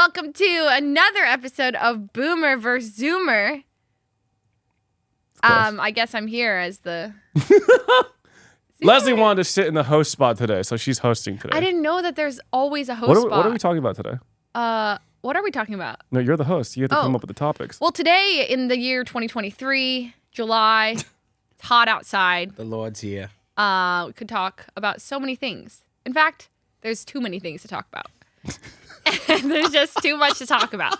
welcome to another episode of Boomer vs. Zoomer. I guess I'm here as the... Leslie wanted to sit in the host spot today, so she's hosting today. I didn't know that there's always a host spot. What are we talking about today? What are we talking about? No, you're the host. You have to come up with the topics. Well, today in the year 2023, July, it's hot outside. The Lord's here. We could talk about so many things. In fact, there's too many things to talk about. There's just too much to talk about.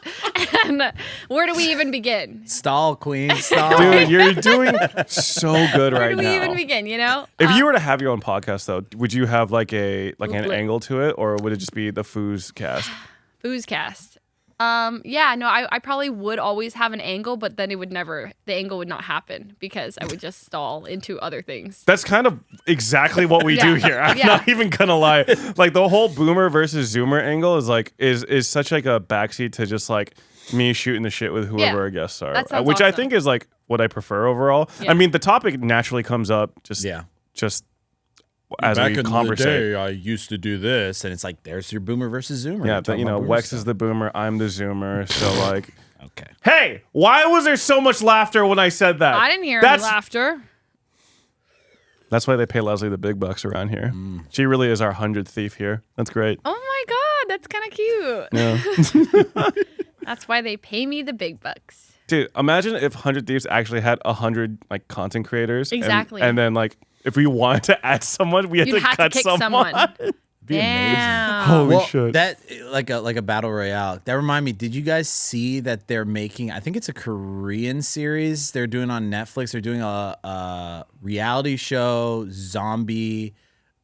And where do we even begin? Stall, queen, stall. Dude, you're doing so good right now. Where do we even begin, you know? If you were to have your own podcast, though, would you have like an angle to it, or would it just be the Foos cast? Foos cast. I probably would always have an angle, but then the angle would not happen because I would just stall into other things. That's kind of exactly what we do here. I'm not even gonna lie. Like the whole Boomer versus Zoomer angle is such like a backseat to just like me shooting the shit with whoever our guests are, which I think is like what I prefer overall. Yeah. I mean, the topic naturally comes up just as back we in conversate. The day, I used to do this, and it's like there's your Boomer versus Zoomer. Yeah, but Wex is the Boomer, I'm the Zoomer. So like, okay. Hey, why was there so much laughter when I said that? I didn't hear any laughter. That's why they pay Leslie the big bucks around here. She really is our 100th thief here. That's great. Oh my god, that's kind of cute. Yeah. That's why they pay me the big bucks. Dude, imagine if 100 Thieves actually had 100 like content creators. Exactly. And then like if we wanted to add someone, we had to cut someone. Be amazing. Holy shit. That like a battle royale. That reminded me, did you guys see that they're making, I think it's a Korean series they're doing on Netflix. They're doing a reality show, zombie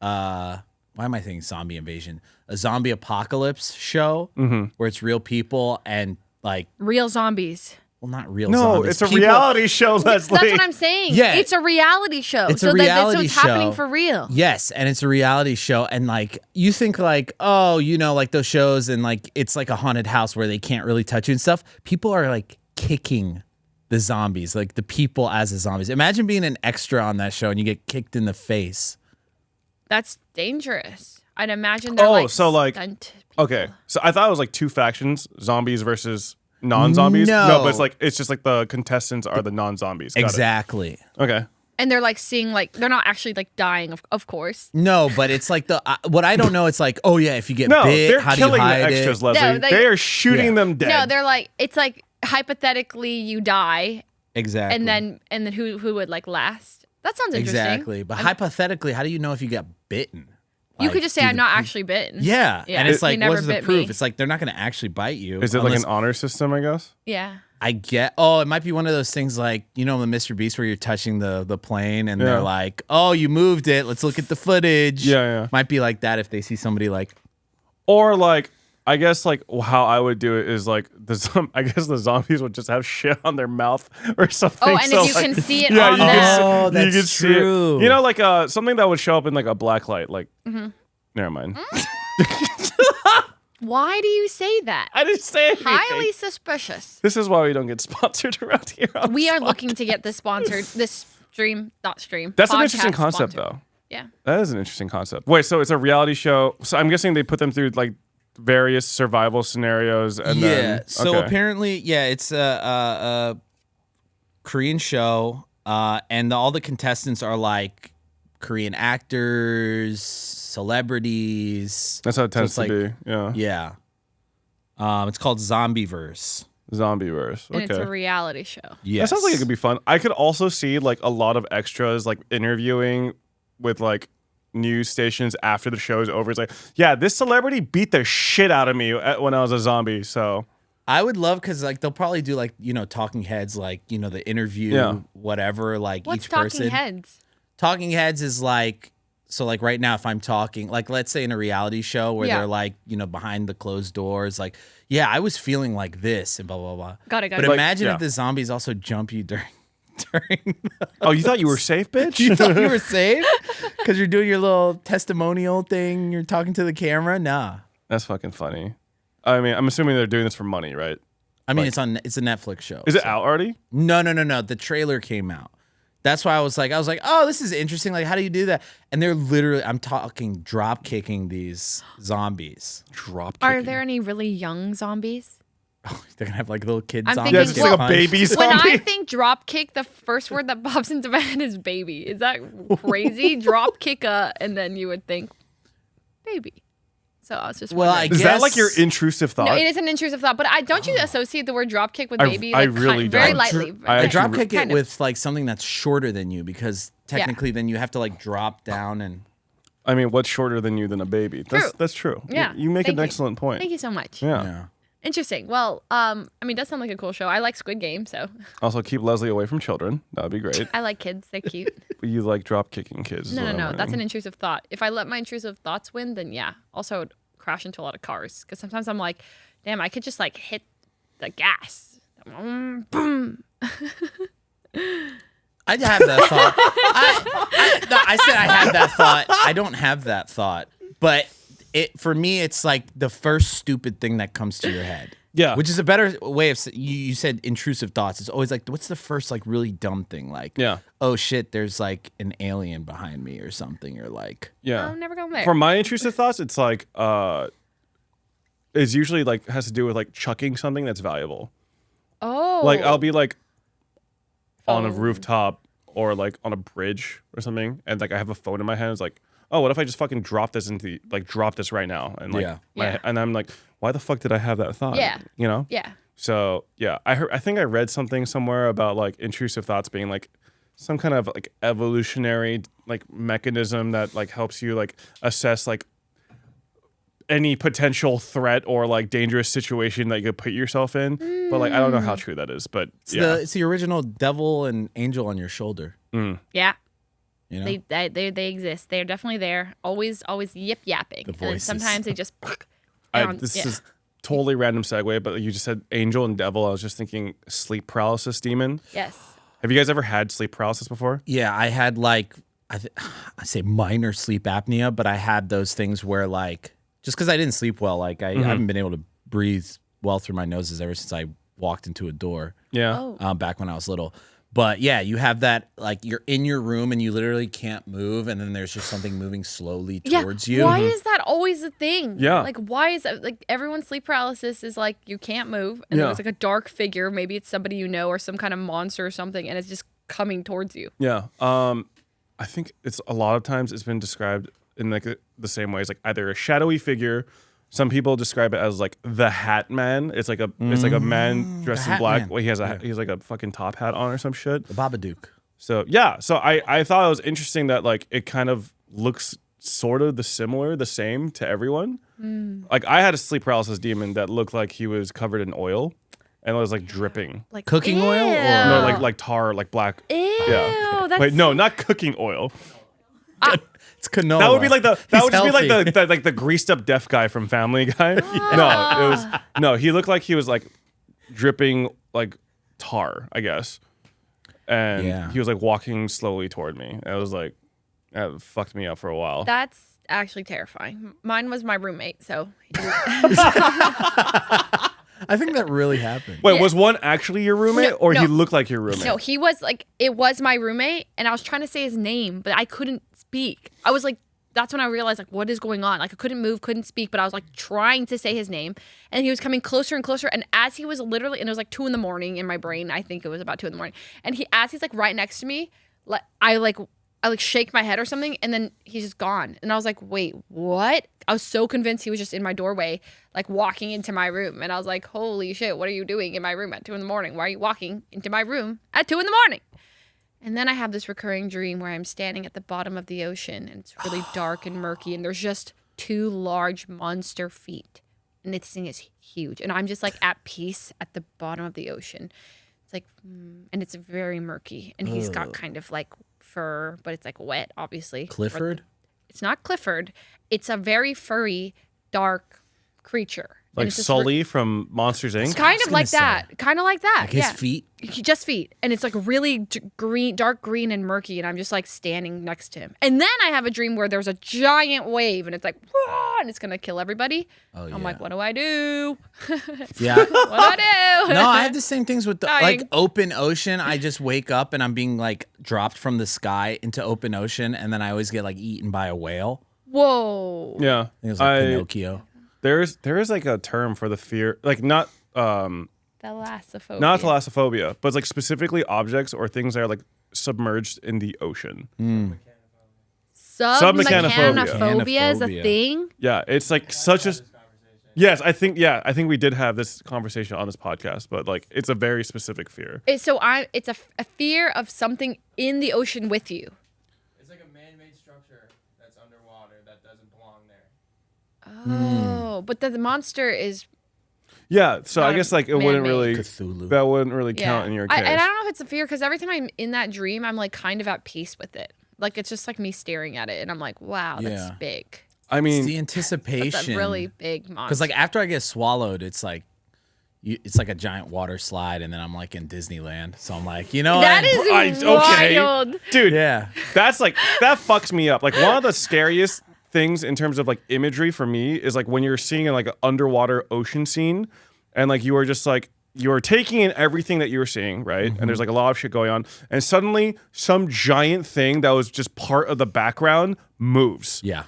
why am I thinking zombie invasion? A zombie apocalypse show where it's real people and like real zombies. Well, not real zombies. No, it's a reality show, Leslie. That's what I'm saying. Yeah. It's a reality show. It's a reality so it's happening for real. Yes, and it's a reality show. And like, you think like, oh, like those shows and like, it's like a haunted house where they can't really touch you and stuff. People are like kicking the zombies, like the people as the zombies. Imagine being an extra on that show and you get kicked in the face. That's dangerous. I'd imagine they're stunt people. Okay. So I thought it was like two factions, zombies versus non-zombies? No, but it's just like the contestants are the non-zombies. Exactly. Okay. And they're like seeing like they're not actually like dying, of course. No, but it's like what I don't know. It's like, oh yeah, if you get bit, how do you hide it? They're killing the extras, Leslie. No, they are shooting them dead. No, they're like it's like hypothetically you die. Exactly. And then who would like last? That sounds interesting. Exactly. But hypothetically, how do you know if you get bitten? You could just say I'm not actually bitten. Yeah. And it's like, what's the proof? Me. It's like they're not going to actually bite you. Is it like an honor system, I guess? Yeah. It might be one of those things like, the Mr. Beast where you're touching the plane and they're like, oh, you moved it. Let's look at the footage. Yeah. Might be like that if they see somebody like. Or like, I guess like how I would do it is like I guess the zombies would just have shit on their mouth or something. Oh, and if you can see it on them. That's true. You know, like something that would show up in like a black light. Like, never mind. Why do you say that? I didn't say anything. Highly suspicious. This is why we don't get sponsored around here. We are looking to get this sponsored. This not stream. That's an interesting concept, though. Yeah. That is an interesting concept. Wait, so it's a reality show. So I'm guessing they put them through like various survival scenarios and so apparently it's a Korean show and all the contestants are like Korean actors, celebrities. That's how it tends to be. Yeah. It's called Zombieverse. Okay. And it's a reality show. Yes. That sounds like it could be fun. I could also see like a lot of extras like interviewing with like news stations after the show is over. It's like, yeah, this celebrity beat the shit out of me when I was a zombie. So I would love because like they'll probably do like talking heads, like the interview, whatever. Like what's each person. Talking heads? Talking heads is like so like right now if I'm talking like let's say in a reality show where they're like behind the closed doors like I was feeling like this and blah blah blah. Got it. But imagine if the zombies also jump you during. Oh, you thought you were safe, bitch? You thought you were safe? Because you're doing your little testimonial thing. You're talking to the camera? Nah. That's fucking funny. I mean, I'm assuming they're doing this for money, right? I mean, it's a Netflix show. Is it out already? No. The trailer came out. That's why I was like, oh, this is interesting. Like, how do you do that? And they're literally, I'm talking drop kicking these zombies. Drop kicking. Are there any really young zombies? Oh, they're gonna have like little kid I'm zombies. thinking, Yeah, just like a baby zombie. When I think drop kick, the first word that pops into my head is baby. Is that crazy? Drop kick and then you would think baby. So I was just wondering. Is that like your intrusive thought? No, it is an intrusive thought, but don't you associate the word drop kick with baby? I really very don't. lightly. I drop kick kind it of. with like something that's shorter than you because technically then you have to like drop down and. I mean, what's shorter than you than a baby? That's true. Yeah. You make an excellent point. Thank you so much. Yeah. Interesting. Well, I mean, that sounds like a cool show. I like Squid Game, so. Also, keep Leslie away from children. That would be great. I like kids. They're cute. But you like drop kicking kids. No. That's an intrusive thought. If I let my intrusive thoughts win, then yeah. Also, I would crash into a lot of cars because sometimes I'm like, damn, I could just like hit the gas. Boom. I have that thought. I said I had that thought. I don't have that thought, but for me, it's like the first stupid thing that comes to your head. Yeah, which is a better way of you said intrusive thoughts. It's always like, what's the first like really dumb thing? Like, oh shit, there's like an alien behind me or something, or like, I've never gone there. For my intrusive thoughts, it's like it's usually like has to do with like chucking something that's valuable. Oh, like I'll be like on a rooftop or like on a bridge or something, and like I have a phone in my hand. It's like, oh, what if I just fucking drop this drop this right now? And like, and I'm like, why the fuck did I have that thought? Yeah. You know? Yeah. So yeah, I think I read something somewhere about like intrusive thoughts being like some kind of like evolutionary like mechanism that like helps you like assess like any potential threat or like dangerous situation that you could put yourself in. But like I don't know how true that is. But it's the original devil and angel on your shoulder. Yeah. You know? They exist. They're definitely there. Always yip yapping. The voices. And sometimes they just. This is totally random segue, but you just said angel and devil. I was just thinking sleep paralysis demon. Yes. Have you guys ever had sleep paralysis before? Yeah, I had like I say minor sleep apnea, but I had those things where like just because I didn't sleep well, like I haven't been able to breathe well through my noses ever since I walked into a door. Yeah. Back when I was little. But yeah, you have that, like you're in your room and you literally can't move, and then there's just something moving slowly towards you. Why is that always a thing? Yeah. Like, why is it, like everyone's sleep paralysis is like you can't move, and there's like a dark figure, maybe it's somebody you know or some kind of monster or something, and it's just coming towards you. Yeah. I think it's a lot of times it's been described in like the same way as like either a shadowy figure. Some people describe it as like the Hat Man. It's like a man dressed in black. Well, he has like a fucking top hat on or some shit. The Babadook. So yeah, so I thought it was interesting that like it kind of looks sort of the same to everyone. Like I had a sleep paralysis demon that looked like he was covered in oil and it was like dripping. Like cooking oil? Or? No, like tar, like black. Ew, yeah. Wait, no, not cooking oil. It's canola. That would be like just healthy. be like the greased up deaf guy from Family Guy. No, he looked like he was like dripping like tar, I guess. And he was like walking slowly toward me. It was like that fucked me up for a while. That's actually terrifying. Mine was my roommate, so I think that really happened. Wait, was one actually your roommate or he looked like your roommate? No, he was like, it was my roommate, and I was trying to say his name, but I couldn't speak. I was like, that's when I realized like what is going on. Like I couldn't move, couldn't speak, but I was like trying to say his name, and he was coming closer and closer. And as he was literally, and it was like 2 a.m. in my brain, I think it was about 2 a.m. And as he's like right next to me, like I shake my head or something, and then he's just gone. And I was like, wait, what? I was so convinced he was just in my doorway, like walking into my room. And I was like, holy shit, what are you doing in my room at 2 a.m? Why are you walking into my room at 2 a.m? And then I have this recurring dream where I'm standing at the bottom of the ocean, and it's really dark and murky, and there's just 2 large monster feet. And this thing is huge. And I'm just like at peace at the bottom of the ocean. It's like, and it's very murky. And he's got kind of like fur, but it's like wet, obviously. Clifford? It's not Clifford. It's a very furry, dark creature. Like Sully from Monsters Inc. It's kind of like that. Kind of like that. Like his feet? Just feet. And it's like really green, dark green and murky. And I'm just like standing next to him. And then I have a dream where there's a giant wave and it's like, whoa, and it's going to kill everybody. Oh, yeah. I'm like, what do I do? Yeah. What do I do? No, I have the same things with like open ocean. I just wake up and I'm being like dropped from the sky into open ocean. And then I always get like eaten by a whale. Whoa. Yeah. I think it was like Pinocchio. There is like a term for the fear, like not thalassophobia. Not thalassophobia, but it's like specifically objects or things that are like submerged in the ocean. Submechanophobia is a thing. Yeah, it's like such a. Yes, I think we did have this conversation on this podcast, but like it's a very specific fear. It's a fear of something in the ocean with you. It's like a man-made structure that's underwater that doesn't belong there. Oh, but the monster is. Yeah, so I guess like it man-made. wouldn't really Cthulhu. That wouldn't really count in your case. And I don't know if it's a fear because every time I'm in that dream, I'm like kind of at peace with it. Like it's just like me staring at it, and I'm like, wow, that's big. I mean, it's the anticipation. That's a really big monster. Because like after I get swallowed, it's like a giant water slide, and then I'm like in Disneyland. So I'm like, that is wild, dude. Yeah, that's like that fucks me up. Like one of the scariest things in terms of like imagery for me is like when you're seeing like an underwater ocean scene, and like you are just like. You're taking in everything that you're seeing, right? And there's like a lot of shit going on. And suddenly some giant thing that was just part of the background moves. Yeah.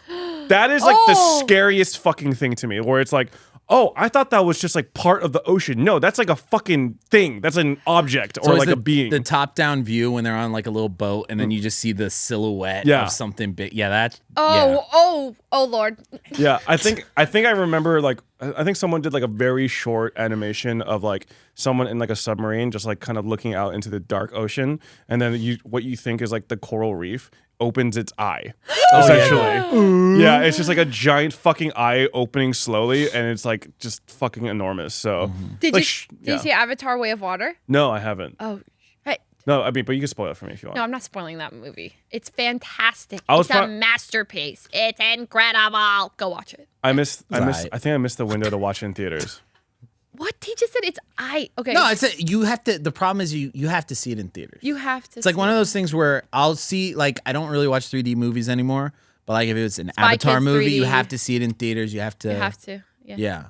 That is like the scariest fucking thing to me, where it's like, oh, I thought that was just like part of the ocean. No, that's like a fucking thing. That's an object or like a being. The top-down view when they're on like a little boat and then you just see the silhouette of something big. Yeah, that's... Oh, Lord. Yeah, I think I remember like, I think someone did like a very short animation of like someone in like a submarine just like kind of looking out into the dark ocean. And then what you think is like the coral reef opens its eye, essentially. Yeah, it's just like a giant fucking eye opening slowly, and it's like just fucking enormous. So, did you see Avatar: Way of Water? No, I haven't. Oh, hey. No, I mean, but you can spoil it for me if you want. No, I'm not spoiling that movie. It's fantastic. It's a masterpiece. It's incredible. Go watch it. I think I missed the window to watch it in theaters. What? He just said it's okay. No, you have to. The problem is you have to see it in theaters. You have to. It's like one of those things where I'll see. Like I don't really watch 3D movies anymore, but like if it's an Avatar movie, 3D. You have to see it in theaters. You have to. Yeah.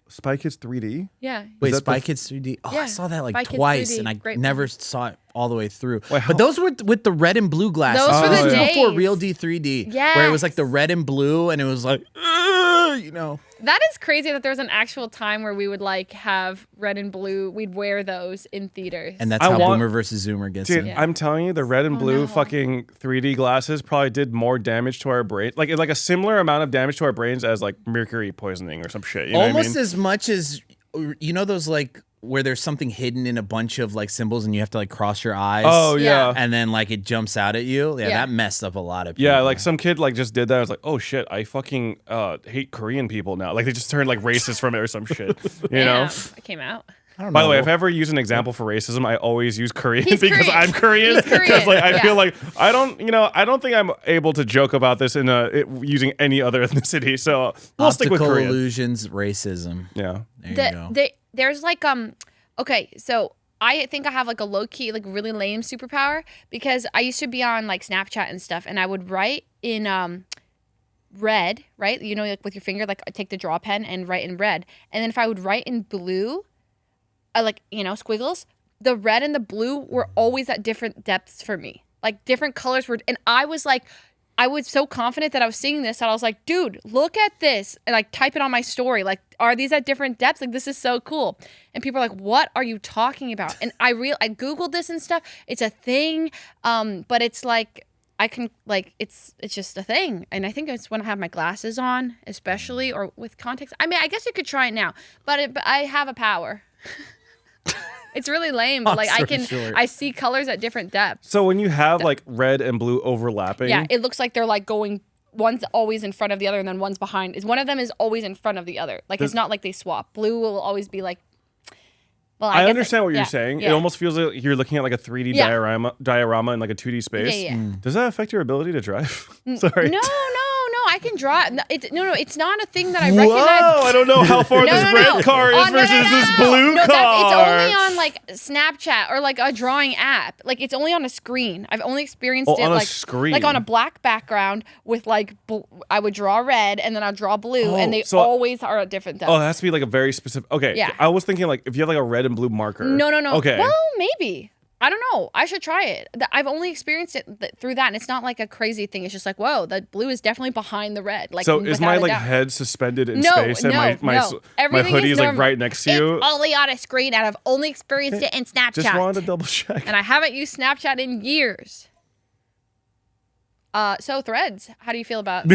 Spy Kids 3D? Yeah. Wait, Spy Kids 3D? Oh, yeah. I saw that like Spy twice, and I never saw it all the way through. But those were with the red and blue glasses. Those were the days. Before Real D3D. Yeah. Where it was like the red and blue, and it was like, That is crazy that there's an actual time where we would like have red and blue. We'd wear those in theaters. And that's how Boomer versus Zoomer gets Dude, I'm telling you, the red and blue fucking 3D glasses probably did more damage to our brain. Like a similar amount of damage to our brains as like mercury poisoning or some shit. You know Almost what I mean? as much as, those like, where there's something hidden in a bunch of like symbols and you have to like cross your eyes. Oh yeah. And then like it jumps out at you. Yeah, that messed up a lot of people. Yeah, like some kid like just did that. I was like, oh shit, I fucking hate Korean people now. Like they just turned like racist from it or some shit. You know? It came out. I don't know. By the way, if I ever use an example for racism, I always use Korean because I'm Korean. Because like I feel like I don't think I'm able to joke about this in using any other ethnicity. So we'll stick with Korean. Illusions, racism. Yeah. There you go. There's like okay, so I think I have like a low key like really lame superpower because I used to be on like Snapchat and stuff, and I would write in red, right? Like with your finger, like take the draw pen and write in red, and then if I would write in blue, squiggles, the red and the blue were always at different depths for me. Like different colors were, and I was so confident that I was seeing this that I was like, dude, look at this, and like type it on my story. Like, are these at different depths? Like, this is so cool. And people are like, what are you talking about? And I Googled this and stuff. It's a thing, but it's like I can it's just a thing. And I think it's when I have my glasses on, especially or with contacts. I mean, I guess you could try it now, but I have a power. It's really lame, but like I see colors at different depths. So when you have like red and blue overlapping, it looks like they're like going. One's always in front of the other, and then one's behind. One of them is always in front of the other. Like it's not like they swap. Blue will always be like. Well, I understand what you're saying. Yeah. It almost feels like you're looking at like a 3D diorama in like a 2D space. Yeah. Does that affect your ability to drive? Sorry. No. drag and drop. No, it's not a thing that I recognize. Whoa, I don't know how far this red car is versus this blue car. It's only on like Snapchat or like a drawing app. Like it's only on a screen. I've only experienced it on like a screen. Like on a black background with like I would draw red and then I'd draw blue and they always are a different thing. Oh, it has to be like a very specific. Okay, yeah. I was thinking like if you have like a red and blue marker. No. Okay. Well, maybe. I don't know. I should try it. I've only experienced it through that, and it's not like a crazy thing. It's just like, whoa, the blue is definitely behind the red. Like, so is my like head suspended in space and my hoodie is like right next to you? It's only on a screen, and I've only experienced it in Snapchat. Just wanted to double check. And I haven't used Snapchat in years. So Threads, how do you feel about?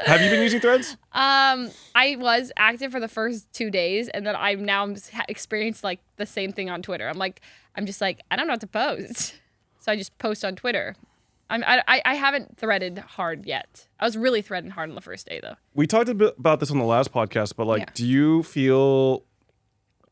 Have you been using Threads? I was active for the first 2 days, and then I'm experienced like the same thing on Twitter. I'm just like I don't know what to post, so I just post on Twitter. I haven't threaded hard yet. I was really threading hard on the first day though. We talked a bit about this on the last podcast, but like, do you feel?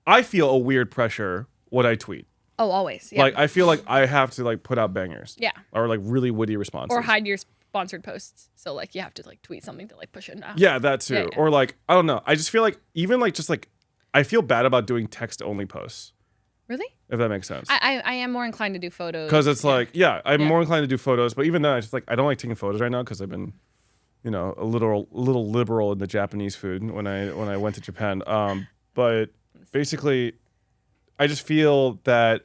I feel a weird pressure when I tweet. Oh, always. Yeah. Like I feel like I have to like put out bangers. Yeah. Or like really witty responses. Or hide your sponsored posts, so like you have to like tweet something to like push it out. Yeah, that too. Yeah. Or like I don't know. I just feel like even like just like I feel bad about doing text only posts. Really? If that makes sense. I am more inclined to do photos. Because it's like I'm more inclined to do photos, but even then I just like I don't like taking photos right now because I've been, you know, a little liberal in the Japanese food when I went to Japan. But basically, I just feel that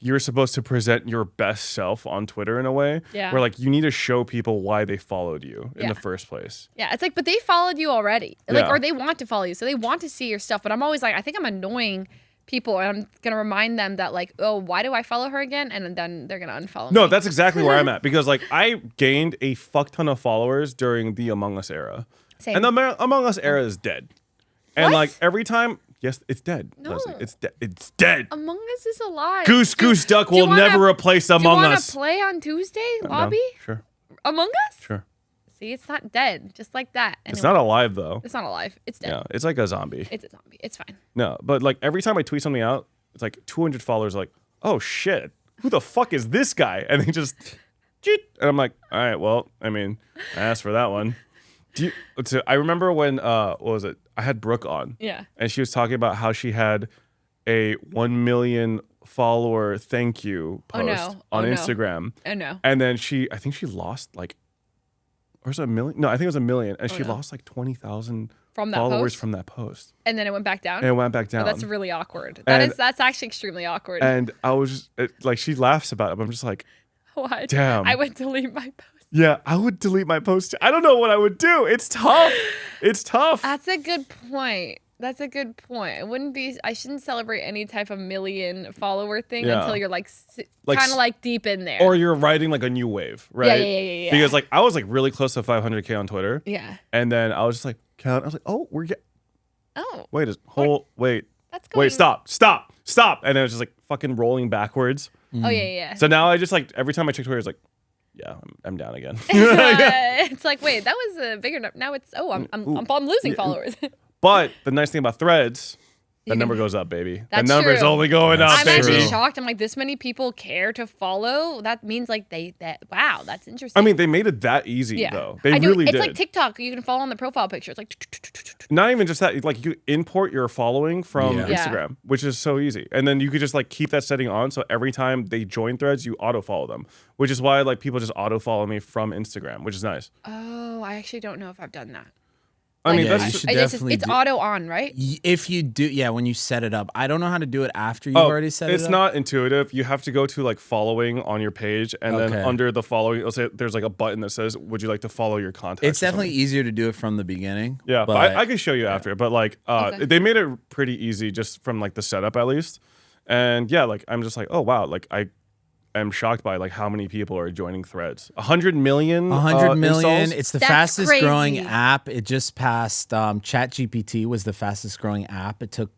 you're supposed to present your best self on Twitter in a way where like you need to show people why they followed you in the first place. Yeah, it's like, but they followed you already, like, or they want to follow you, so they want to see your stuff. But I'm always like, I think I'm annoying people, and I'm gonna remind them that like, oh, why do I follow her again? And then they're gonna unfollow me. No, that's exactly where I'm at because like I gained a fuck ton of followers during the Among Us era, and the Among Us era is dead. And like every time. Yes, it's dead. No. Leslie. It's dead. It's dead. Among Us is alive. Goose Duck will never replace Among Us. Do you want to play on Tuesday, lobby? Sure. Among Us? Sure. See, it's not dead. Just like that. Anyway, it's not alive, though. It's not alive. It's dead. Yeah, it's like a zombie. It's a zombie. It's fine. No, but like every time I tweet something out, it's like 200 followers are like, oh shit, who the fuck is this guy? And they just, and I'm like, all right, well, I mean, I asked for that one. I remember when, what was it? I had Brooke on. Yeah. And she was talking about how she had a 1 million follower thank you post on Instagram. Oh, no. And then I think she lost like, or was it 1 million? No, I think it was 1 million. And she lost like 20,000 followers from that post. And then it went back down? And it went back down. Oh, that's really awkward. That's actually extremely awkward. And I was just, like, she laughs about it, but I'm just like, what? Damn. I would delete my post. Yeah, I would delete my post. I don't know what I would do. It's tough. It's tough. That's a good point. I shouldn't celebrate any type of million follower thing until you're like kind of like deep in there. Or you're riding like a new wave, right? Yeah. Because like I was like really close to 500K on Twitter. Yeah. And then I was just like, I was like, oh, wait, stop. And then it was just like fucking rolling backwards. Oh, yeah. So now I just like, every time I check Twitter, it's like, yeah, I'm down again. It's like, wait, that was a bigger number. Now it's, I'm losing followers. But the nice thing about Threads, that number goes up, baby. That number is only going up, I'm baby. actually shocked. I'm like, this many people care to follow? That means like wow, that's interesting. I mean, they made it that easy, though. They really did. It's like TikTok. You can follow on the profile picture. It's like... Not even just that. Like, you import your following from Instagram, which is so easy. And then you could just like keep that setting on. So every time they join Threads, you auto-follow them. Which is why like people just auto-follow me from Instagram, which is nice. Oh, I actually don't know if I've done that. I mean, it's auto on, right? If you do, when you set it up. I don't know how to do it after you've already set it up. It's not intuitive. You have to go to like following on your page, and then under the following, it'll say there's like a button that says, "Would you like to follow your contacts?" It's definitely easier to do it from the beginning. Yeah, but I can show you after. But like, they made it pretty easy just from like the setup at least. And yeah, like I'm just like, oh wow, like I'm shocked by like how many people are joining Threads. 100 million. 100 million. Installs? It's the fastest growing app. It just passed. ChatGPT was the fastest growing app. It took,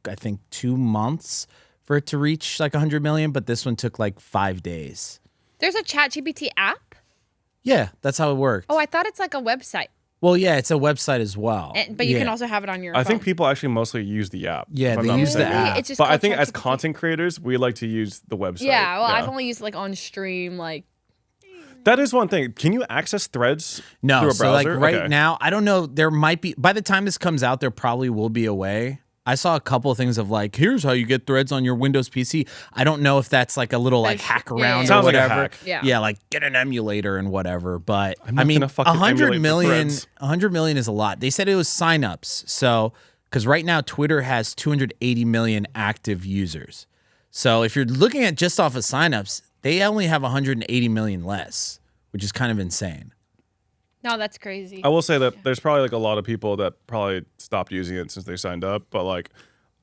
I think, 2 months for it to reach like 100 million, but this one took like 5 days. There's a ChatGPT app? Yeah, that's how it works. Oh, I thought it's like a website. Well, yeah, it's a website as well. But you can also have it on your phone. I think people actually mostly use the app. Yeah, they use the app. It's just but I think as content creators, we like to use the website. Yeah, well, I've only used like on stream, like... That is one thing. Can you access threads No, through a so like browser? right now, I don't know. There might be, by the time this comes out, there probably will be a way. I saw a couple of things of like, here's how you get threads on your Windows PC. I don't know if that's like a little like hack around or Sounds like a whatever. hack. Yeah, like get an emulator and whatever. But I'm I not mean, gonna fucking 100 emulate for million, threads. 100 million is a lot. They said it was signups. So, because right now Twitter has 280 million active users. So if you're looking at just off of signups, they only have 180 million less, which is kind of insane. No, that's crazy. I will say that there's probably like a lot of people that probably stopped using it since they signed up, but like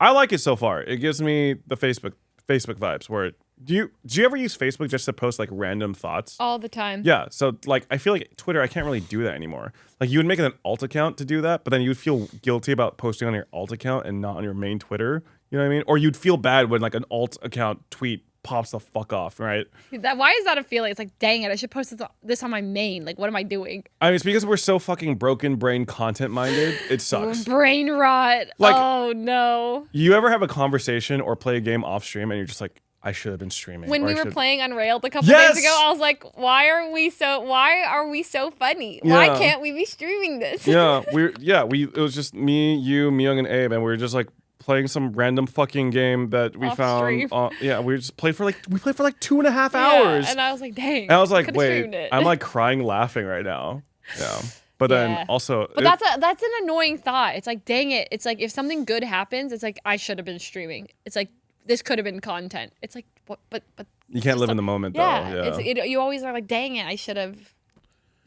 I like it so far. It gives me the Facebook vibes. Where do you ever use Facebook just to post like random thoughts? All the time. Yeah, so like I feel like Twitter, I can't really do that anymore. Like you would make an alt account to do that, but then you would feel guilty about posting on your alt account and not on your main Twitter. You know what I mean? Or you'd feel bad when like an alt account tweet pops the fuck off, right? Why is that a feeling? It's like, dang it, I should post this on my main. Like, what am I doing? I mean, it's because we're so fucking broken brain content minded. It sucks. Brain rot. Like- oh no. You ever have a conversation or play a game off stream and you're just like, I should have been streaming. When or we I were should- playing Unrailed a couple Yes! days ago, I was like, why are we so funny? Why Yeah. can't we be streaming this? It was just me, you, Myung, and Abe, and we were just like playing some random fucking game that we Off found. stream. We just played for like 2.5 hours. And I was like, dang. And I was like, could've wait, streamed it. I'm like crying laughing right now. Yeah. But Yeah. then also But that's an annoying thought. It's like, dang it. It's like if something good happens, it's like I should have been streaming. It's like this could have been content. It's like what but you can't live in the moment though. Yeah. You always are like, dang it, I should have.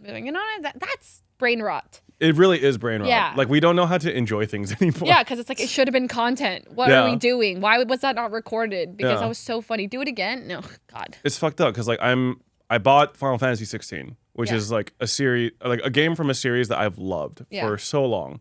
You know, that's brain rot. It really is brain rot. Yeah. Like we don't know how to enjoy things anymore. Yeah, because it's like it should have been content. What Yeah. are we doing? Why was that not recorded? Because Yeah. that was so funny. Do it again? No, God. It's fucked up because like I bought Final Fantasy 16, which Yeah. is like a series, like a game from a series that I've loved Yeah. for so long.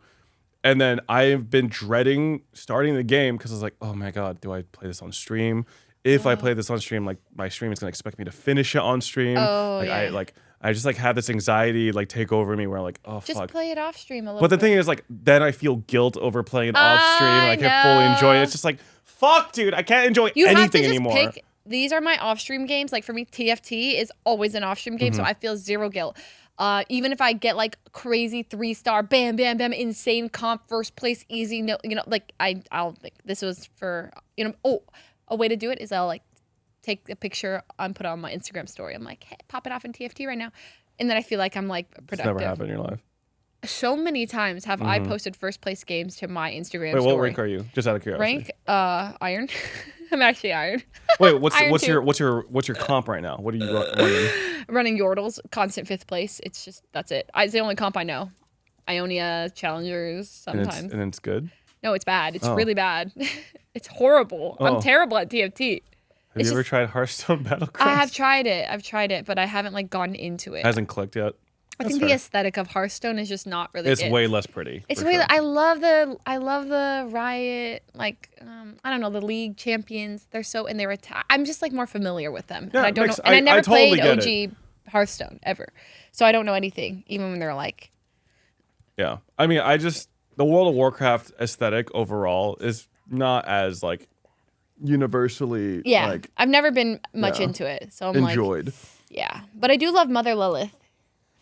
And then I've been dreading starting the game because I was like, oh my God, do I play this on stream? If I play this on stream, like my stream is gonna expect me to finish it on stream. Oh, Like I just like have this anxiety like take over me where I'm like, oh Just fuck. play it off stream a little But the bit. thing is like then I feel guilt over playing it off stream and I can't fully enjoy it. It's just like, fuck dude, I can't enjoy You have to anything just anymore. pick. These are my off-stream games. Like for me, TFT is always an off-stream game, so I feel zero guilt. Even if I get like crazy 3-star, bam, bam, bam, insane comp, first place, easy, no, you know, like I'll like this was for a way to do it is I'll like take a picture and put it on my Instagram story. I'm like, hey, pop it off in TFT right now, and then I feel like I'm like It's productive. never happened in your life. So many times have I posted first place games to my Instagram Wait, story. what rank are you? Just out of curiosity. Rank iron. I'm actually iron. Wait, what's Iron what's two. your comp right now? What are you running? Running Yordles, constant 5th place. It's just that's it. It's the only comp I know. Ionia, challengers And sometimes. it's good. No, it's bad. It's Oh. really bad. It's horrible. Oh. I'm terrible at TFT. Have It's you ever just- tried Hearthstone Battlecross? I have tried it, but I haven't like gotten into it. Hasn't clicked yet. I think That's the fair. aesthetic of Hearthstone is just not really. It's it. way less pretty. It's for way. sure. I love the Riot, like I don't know, the League champions. They're so and they're attack. I'm just like more familiar with them. Yeah, and I don't makes- know. And I never totally played get OG Hearthstone ever, so I don't know anything. Even when they're like, Yeah, I mean, the World of Warcraft aesthetic overall is not as like universally yeah, like I've never been much yeah, into it. So I'm like, enjoyed. yeah, but I do love Mother Lilith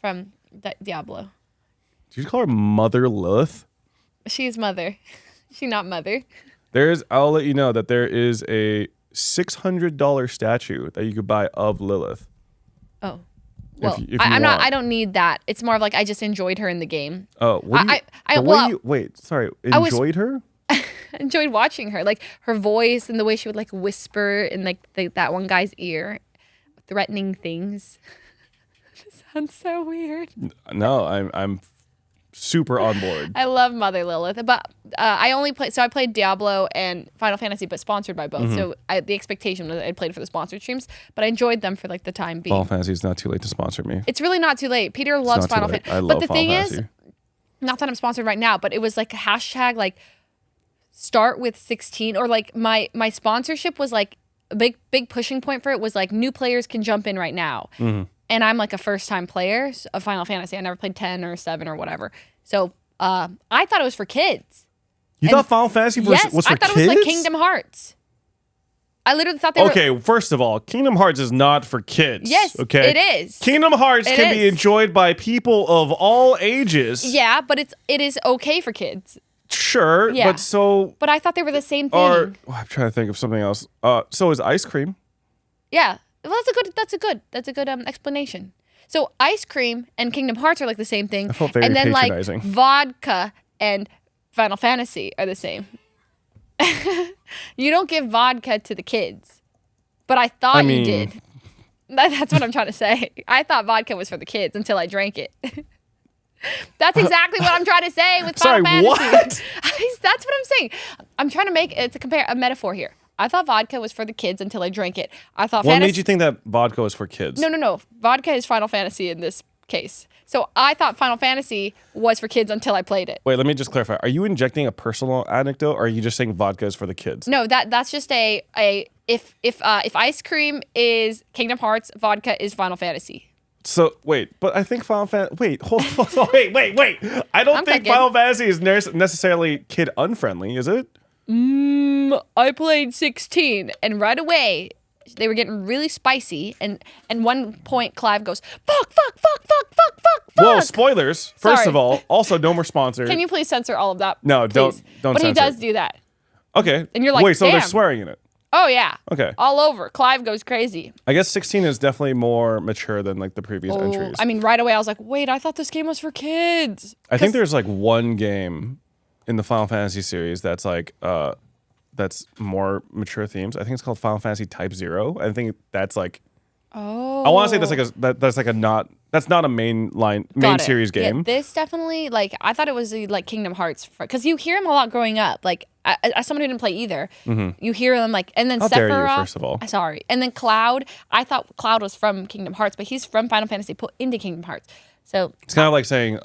from Diablo. Did you call her Mother Lilith? She's Mother. She's not Mother. I'll let you know that there is a $600 statue that you could buy of Lilith. Oh. Well, if you I'm not. want. I don't need that. It's more of like I just enjoyed her in the game. Oh, what do you, I- the way well, you, wait, sorry, I was- enjoyed her? I enjoyed watching her, like her voice and the way she would like whisper in like that one guy's ear, threatening things. It sounds so weird. No, I'm super on board. I love Mother Lilith, but I only played. So I played Diablo and Final Fantasy, but sponsored by both. So the expectation was I played for the sponsored streams, but I enjoyed them for like the time being. Final Fantasy is not too late to sponsor me. It's really not too late. Peter loves not too Final late. Fantasy, I but love the Final thing is, Fantasy. not that I'm sponsored right now, but it was like a hashtag like start with 16 or like my sponsorship was like a big pushing point for it was like new players can jump in right now. And I'm like a first time player of Final Fantasy. I never played 10 or 7 or whatever. So I thought it was for kids. You thought Final Fantasy was Yes, for I thought kids? it was like Kingdom Hearts. I literally thought they were. Okay, first of all, Kingdom Hearts is not for kids. Yes, okay? it is. Kingdom Hearts can be enjoyed by people of all ages. Yeah, but it is okay for kids. Sure, Yeah. but so... But I thought they were the same thing. I'm trying to think of something else. So is ice cream. Yeah, well, that's a good explanation. So ice cream and Kingdom Hearts are like the same thing. I felt very and then patronizing. like vodka and Final Fantasy are the same. You don't give vodka to the kids, but I thought you did. That's what I'm trying to say. I thought vodka was for the kids until I drank it. That's exactly what I'm trying to say with Final Fantasy. What? That's what I'm saying. I'm trying to make it to compare a metaphor here. I thought vodka was for the kids until I drank it. I thought. What made you think that vodka was for kids? No. Vodka is Final Fantasy in this case. So I thought Final Fantasy was for kids until I played it. Wait, let me just clarify. Are you injecting a personal anecdote, or are you just saying vodka is for the kids? No, that's just if ice cream is Kingdom Hearts, vodka is Final Fantasy. So wait, but I think Final Fantasy. Wait, hold on. Wait. I don't think Final Fantasy is necessarily kid unfriendly, is it? I played 16, and right away they were getting really spicy. And one point, Clive goes, "Fuck." Whoa! Spoilers. First Sorry. of all, also no more sponsors. Can you please censor all of that? No, please? don't. But censor he does it. do that. Okay. And you're like, wait, so they're damn. swearing in it. Oh yeah. Okay. All over. Clive goes crazy. I guess 16 is definitely more mature than like the previous entries. I mean, right away I was like, wait, I thought this game was for kids. I think there's like one game in the Final Fantasy series that's like that's more mature themes. I think it's called Final Fantasy Type 0. I think that's like I want to say that's not a main series game. Yeah, this definitely, like, I thought it was like Kingdom Hearts, because you hear him a lot growing up. Like, as someone who didn't play either, you hear them like, and then How Sephiroth. dare you, first of all. Sorry, and then Cloud. I thought Cloud was from Kingdom Hearts, but he's from Final Fantasy put into Kingdom Hearts. So it's kind of like saying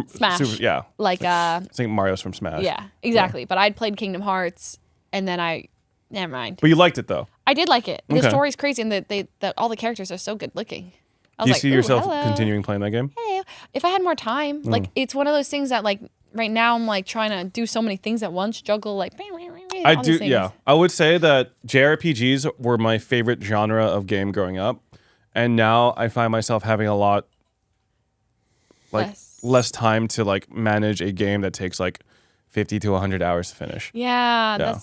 Smash. Yeah. Like I think Mario's from Smash. yeah, exactly. Yeah. But I'd played Kingdom Hearts, and then never mind. But you liked it though. I did like it. The Okay. story's crazy, and all the characters are so good looking. I was Do you like, see yourself hello. continuing playing that game? Hey, if I had more time, like it's one of those things that like right now I'm like trying to do so many things at once, juggle like. I do, yeah. I would say that JRPGs were my favorite genre of game growing up, and now I find myself having a lot less time to like manage a game that takes like 50 to 100 hours to finish. Yeah.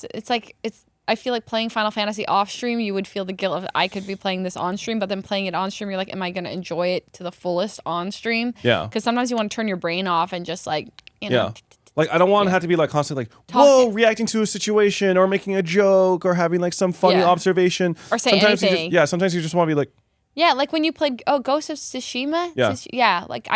I feel like playing Final Fantasy off stream, you would feel the guilt of I could be playing this on stream, but then playing it on stream, you're like, am I going to enjoy it to the fullest on stream? Yeah. Because sometimes you want to turn your brain off and just like, you know. Yeah. Like, I don't want to have to be like constantly like, whoa, reacting to a situation or making a joke or having like some funny observation. Or say sometimes anything. Sometimes you just want to be like. Yeah, like when you played Ghost of Tsushima. Yeah. Like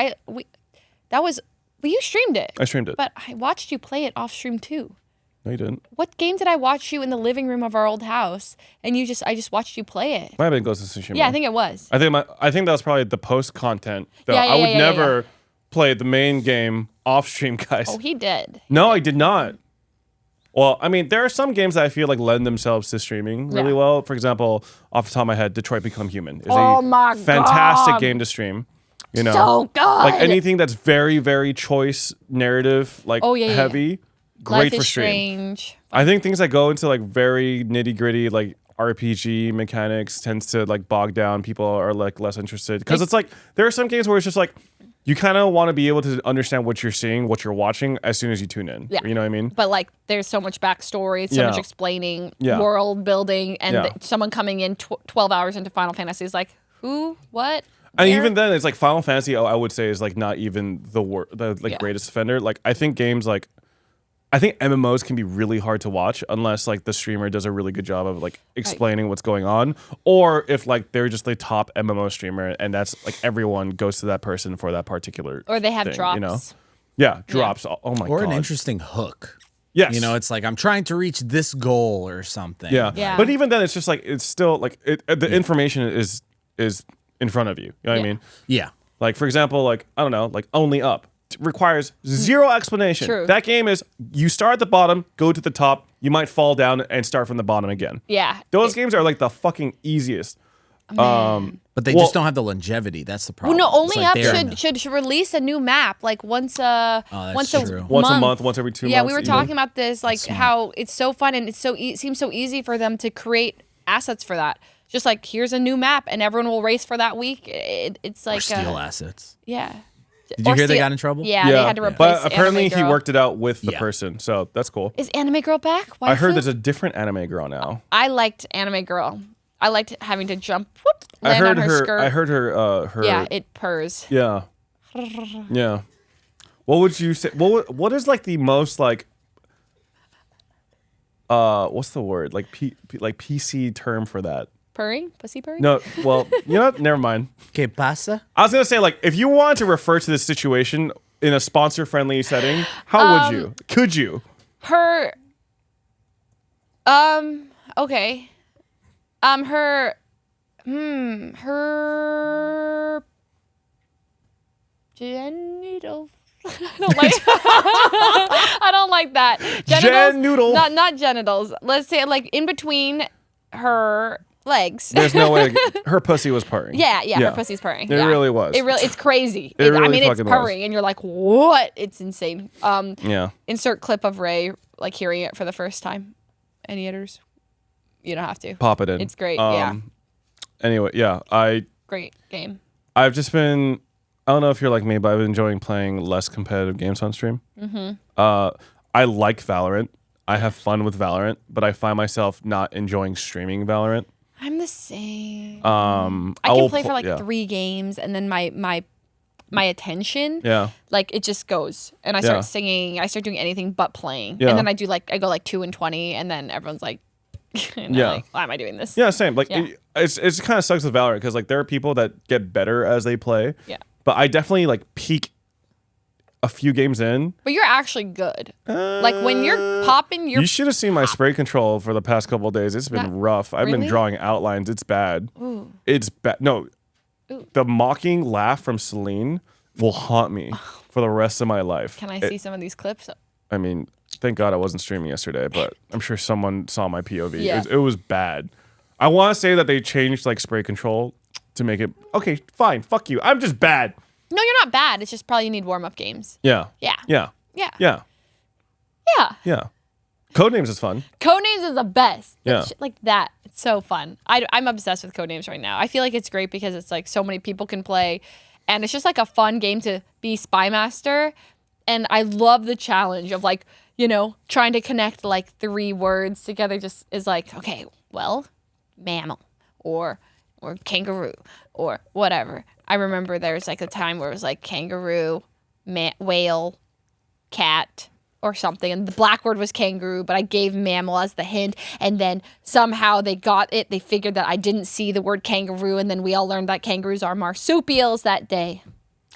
you streamed it. I streamed it. But I watched you play it off stream too. No, you didn't. What game did I watch you in the living room of our old house, and I just watched you play it? Might have been Ghost of Tsushima. Yeah, I think it was. I think that was probably the post content. Yeah, I would never play the main game off stream, guys. Oh, he did. No, I did not. Well, I mean, there are some games that I feel like lend themselves to streaming really well. For example, off the top of my head, Detroit Become Human is a fantastic game to stream. You know, so good. Like anything that's very, very choice narrative, like heavy. Great Life for is stream. Strange. I think things that go into like very nitty gritty, like RPG mechanics, tends to like bog down. People are like less interested because it's like there are some games where it's just like you kind of want to be able to understand what you're seeing, what you're watching as soon as you tune in. Yeah. You know what I mean? But like, there's so much backstory, so much explaining, world building, and someone coming in 12 hours into Final Fantasy is like, who, what? And even then, it's like Final Fantasy. I would say is like not even the greatest offender. Like I think games like. I think MMOs can be really hard to watch unless like the streamer does a really good job of like explaining what's going on, or if like they're just the top MMO streamer and that's like everyone goes to that person for that particular or they have thing, drops. You know? Yeah, drops. Oh my god. Or an interesting hook. Yes. You know, it's like I'm trying to reach this goal or something. Yeah. But even then, it's just like it's still like the information is in front of you. You know what I mean? Yeah. Like for example, like I don't know, like Only Up. Requires zero explanation. True. That game is you start at the bottom, go to the top, you might fall down and start from the bottom again. Yeah. Those games are like the fucking easiest. But they just don't have the longevity. That's the problem. Well, no, Only Up should release a new map like once a once a month, once every 2 months. Yeah, we were talking about this, like how it's so fun and it's seems so easy for them to create assets for that. Just like here's a new map and everyone will race for that week. It's like or steal assets. Yeah. Did you hear they got in trouble? Yeah, they had to replace. But apparently he worked it out with the person, so that's cool. Is Anime Girl back? I heard there's a different Anime Girl now. I liked Anime Girl. I liked having to jump, land on her skirt. I heard her. Yeah, it purrs. Yeah. Yeah. What would you say? What is like the most like? What's the word? Like like PC term for that? Purring? Pussy purring? No. Well, you know what? Never mind. ¿Qué pasa? I was gonna say like if you wanted to refer to this situation in a sponsor-friendly setting, how would you? Could you? Her. Okay. Her genitals. I don't like. I don't like that. Genitals. Not genitals. Let's say like in between her legs. There's no way. Her pussy was purring. Yeah. Her pussy's purring. It really was. It's crazy. I mean, it's purring, and you're like, what? It's insane. Yeah. Insert clip of Ray like hearing it for the first time. Any editors? You don't have to. Pop it in. It's great. Yeah. Anyway, yeah, Great game. I've just been. I don't know if you're like me, but I've been enjoying playing less competitive games on stream. Mm-hmm. I like Valorant. I have fun with Valorant, but I find myself not enjoying streaming Valorant. I'm the same. I can play for like 3 games, and then my attention, like it just goes, and I start singing. I start doing anything but playing, and then I go like 2 and 20, and then everyone's like, like, why am I doing this? Yeah, same. Like it's kind of sucks with Valorant because like there are people that get better as they play. Yeah. But I definitely like peak a few games in. But you're actually good. Like when you're popping, you should have seen my spray control for the past couple of days. It's been rough. I've been drawing outlines. It's bad. Ooh. It's bad. No, the mocking laugh from Celine will haunt me for the rest of my life. Can I see some of these clips? I mean, thank God I wasn't streaming yesterday, but I'm sure someone saw my POV. Yeah. It was bad. I want to say that they changed like spray control to make it okay. Fine, fuck you. I'm just bad. No, you're not bad. It's just probably you need warm-up games. Yeah. Yeah. Yeah. Yeah. Yeah. Yeah. Yeah. Codenames is fun. Codenames is the best. Yeah. Shit like that. It's so fun. I'm obsessed with Codenames right now. I feel like it's great because it's like so many people can play, and it's just like a fun game to be Spy Master. And I love the challenge of like, you know, trying to connect like 3 words together. Just is like, okay, well, mammal or kangaroo or whatever. I remember there was like a time where it was like kangaroo, whale, cat, or something. And the black word was kangaroo, but I gave mammal as the hint. And then somehow they got it. They figured that I didn't see the word kangaroo. And then we all learned that kangaroos are marsupials that day.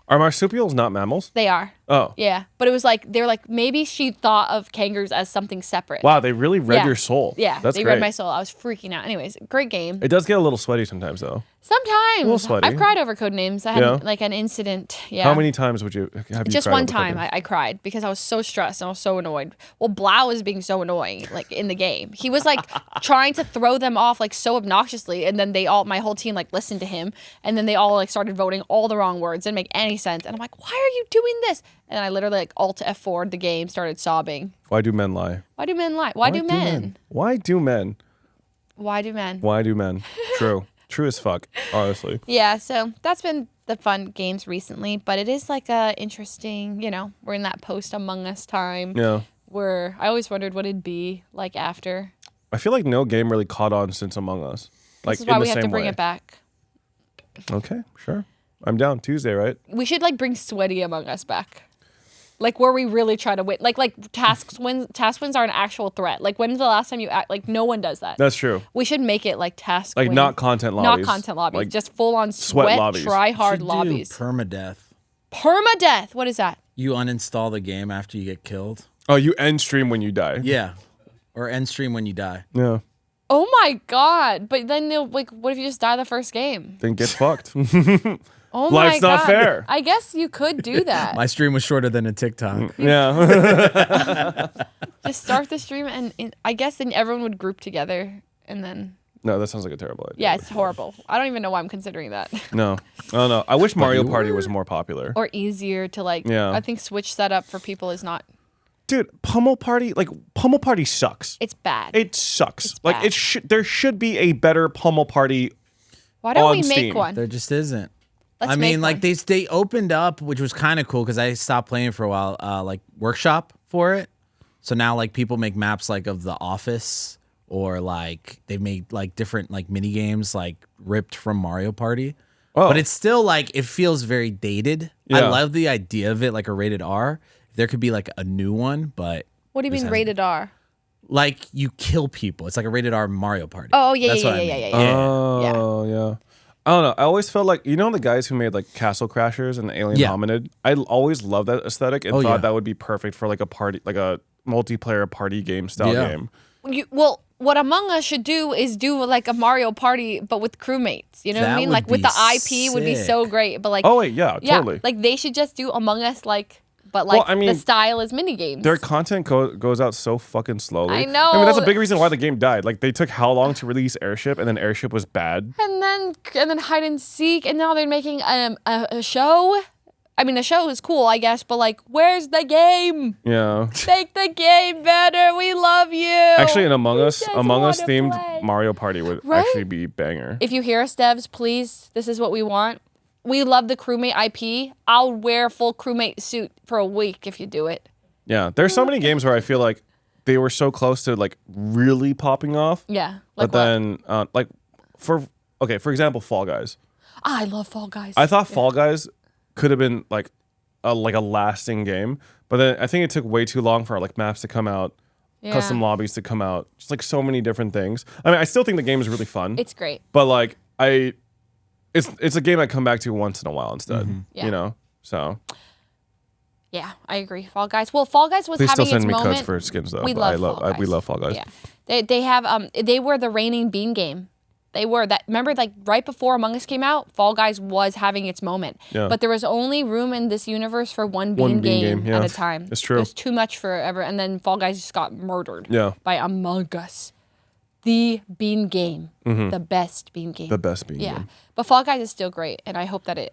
Are marsupials not mammals? They are. Oh. Yeah. But it was like, they were like, maybe she thought of kangaroos as something separate. Wow, they really read your soul. Yeah, That's they great. read my soul. I was freaking out. Anyways, great game. It does get a little sweaty sometimes, though. Sometimes. A little sweaty. I've cried over Codenames. I had like an incident. Yeah. How many times have you Just cried one over time Codenames? I cried because I was so stressed and I was so annoyed. Well, Blau was being so annoying, like in the game. He was like trying to throw them off like so obnoxiously, and then my whole team like listened to him, and then they all like started voting all the wrong words. Didn't make any sense. And I'm like, why are you doing this? And I literally like Alt F4'd the game, started sobbing. Why do men lie? Why do men lie? Why do men? Why do men? Why do men? Why do men? True. True as fuck, honestly. Yeah, so that's been the fun games recently, but it is like a interesting, you know, we're in that post Among Us time. Yeah. Where I always wondered what it'd be like after. I feel like no game really caught on since Among Us. Like This is why in the we have to same bring way. it back. Okay, sure. I'm down. Tuesday, right? We should like bring Sweaty Among Us back. Like where we really try to win. Like task wins are an actual threat. Like when's the last time you act like no one does that? That's true. We should make it like task Like win. not content lobbies. Not content lobbies. Like just full on sweat lobbies. try hard Should do lobbies. Permadeath. Permadeath. What is that? You uninstall the game after you get killed. Oh, you end stream when you die. Yeah. Or end stream when you die. Yeah. Oh my god. But then they'll like what if you just die the first game? Then get fucked. Oh my Life's not God. fair. I guess you could do that. My stream was shorter than a TikTok. Yeah. Just start the stream and I guess then everyone would group together and then No, that sounds like a terrible idea. Yeah, it's horrible. I don't even know why I'm considering that. No. Oh, no. I wish Mario Party was more popular. Or easier to like. Yeah. I think Switch setup for people is not. Dude, Pummel Party sucks. It's bad. It sucks. It's like bad. there should be a better Pummel Party. Why don't we make Steam. one? There just isn't. Let's I mean, make like they opened up, which was kind of cool because I stopped playing for a while. Like workshop for it, so now like people make maps like of The Office, or like they made like different like mini games like ripped from Mario Party. Oh. But it's still like it feels very dated. I Yeah. love the idea of it, like a rated R. There could be like a new one, but What do you mean rated R? like you kill people. It's like a rated R Mario Party. Oh yeah, That's yeah, what I yeah, mean. yeah, yeah. Oh, yeah. I don't know. I always felt like, you know, the guys who made like Castle Crashers and Alien Yeah. Hominid? I always loved that aesthetic and Oh, thought yeah. that would be perfect for like a party, like a multiplayer party game style Yeah. game. Well, what Among Us should do is do like a Mario Party, but with crewmates. You know what I That mean? would Like with be the IP would be so sick. great. But like, Oh, wait, yeah, totally. like they should just do Among Us, like, but like Well, I mean, the style is mini games. Their content goes out so fucking slowly. I know. I mean, that's a big reason why the game died. Like, they took how long to release Airship, and then Airship was bad. and then hide and seek, and now they're making a show. I mean, the show is cool, I guess, but like, where's the game? Yeah. Make the game better. We love you. Actually, an Among Us just themed wanna play. Mario Party would Right? actually be banger. If you hear us, devs, please, this is what we want. We love the crewmate IP. I'll wear a full crewmate suit for a week if you do it. Yeah, there's so many games where I feel like they were so close to like really popping off. Yeah. But then, for example, Fall Guys. I love Fall Guys. I thought Fall Guys could have been like a lasting game, but then I think it took way too long for like maps to come out, custom lobbies to come out, just like so many different things. I mean, I still think the game is really fun. It's great. But like it's a game I come back to once in a while instead. Yeah. You know, so Yeah, I agree. Fall Guys. Well, Fall Guys was please still having send its me moment. codes for skins though. We but love Fall Guys. we love Fall Guys. Yeah, they have they were the reigning bean game. They were that. Remember, like right before Among Us came out, Fall Guys was having its moment. Yeah. But there was only room in this universe for one bean game yeah. at a time. It's true. It was too much forever, and then Fall Guys just got murdered. Yeah. By Among Us, the bean game, the best bean game. The best being. Yeah, Game. but Fall Guys is still great, and I hope that it